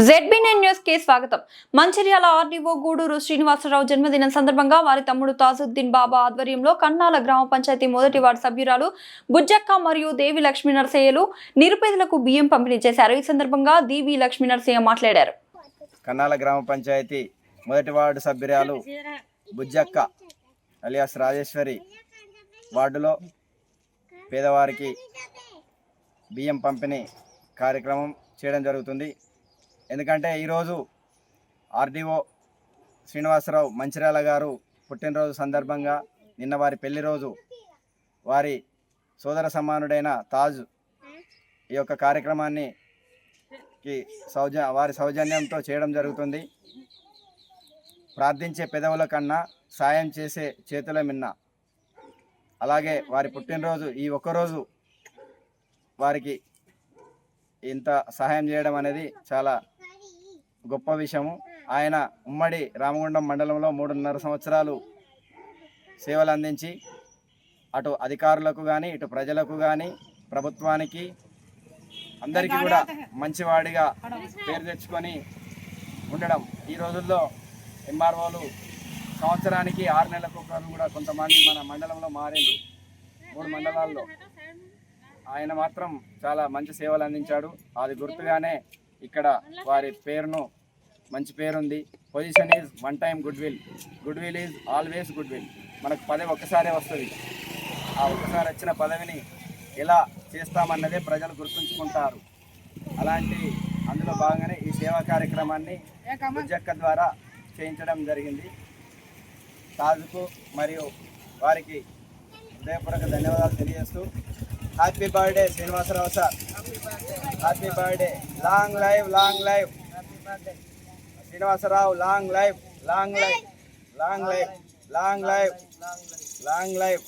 ZB9 news కి స్వాగతం. Mancherial RDO Gudur Srinivasarao జన్మదినం సందర్భంగా వారి తమ్ముడు తాజుద్దీన్ బాబా ఆధ్వర్యంలో కన్నాల గ్రామ పంచాయతీ మొదటి వార్డు సభ్యురాలు బుజ్జక్క మరియు దేవి లక్ష్మీ నరసయ్యలు నిరుపేదలకు బియ్యం పంపిణీ చేశారు. ఈ సందర్భంగా దేవి లక్ష్మీ నరసయ్య మాట్లాడారు. కన్నాల గ్రామ పంచాయతీ మొదటి వార్డు సభ్యురాలు బుజ్జక్క అలియాస్ రాజేశ్వరి వార్డులో పేదవారికి బియ్యం పంపిణీ కార్యక్రమం చేయడం జరుగుతుంది. ఎందుకంటే ఈరోజు ఆర్డీఓ శ్రీనివాసరావు మంచిర్యాల గారు పుట్టినరోజు సందర్భంగా నిన్న వారి పెళ్లి రోజు వారి సోదర సమానుడైన తాజ్ ఈ యొక్క కార్యక్రమాన్ని వారి సౌజన్యంతో చేయడం జరుగుతుంది. ప్రార్థించే పెదవుల కన్నా సాయం చేసే చేతుల మిన్న. అలాగే వారి పుట్టినరోజు ఈ ఒక్కరోజు వారికి ఇంత సహాయం చేయడం అనేది చాలా గొప్ప విషయము. ఆయన ఉమ్మడి రామగుండం మండలంలో 3.5 సంవత్సరాలు సేవలు అందించి అటు అధికారులకు కానీ ఇటు ప్రజలకు కానీ ప్రభుత్వానికి అందరికీ కూడా మంచివాడిగా పేరు తెచ్చుకొని ఉండడం. ఈ రోజుల్లో ఎంఆర్ఓలు సంవత్సరానికి 6 నెలలకు ఒకరు కూడా కొంతమంది మన మండలంలో మారిండ్రు. 3 మండలాల్లో ఆయన మాత్రం చాలా మంచి సేవలు అందించాడు. అది గుర్తుగానే ఇక్కడ వారి పేరును మంచి పేరుంది. Position is one time good will is always good will. మనకు పదవి ఒక్కసారే వస్తుంది. ఆ ఒక్కసారి వచ్చిన పదవిని ఎలా చేస్తామన్నదే ప్రజలు గుర్తుంచుకుంటారు. అలాంటి అందులో భాగంగానే ఈ సేవా కార్యక్రమాన్ని బుజ్జక్క ద్వారా చేయించడం జరిగింది. తాజుకు మరియు వారికి హృదయపూర్వక ధన్యవాదాలు తెలియజేస్తూ happy birthday Srinivasarao sir. Happy birthday. Long life Srinivasarao. Long life.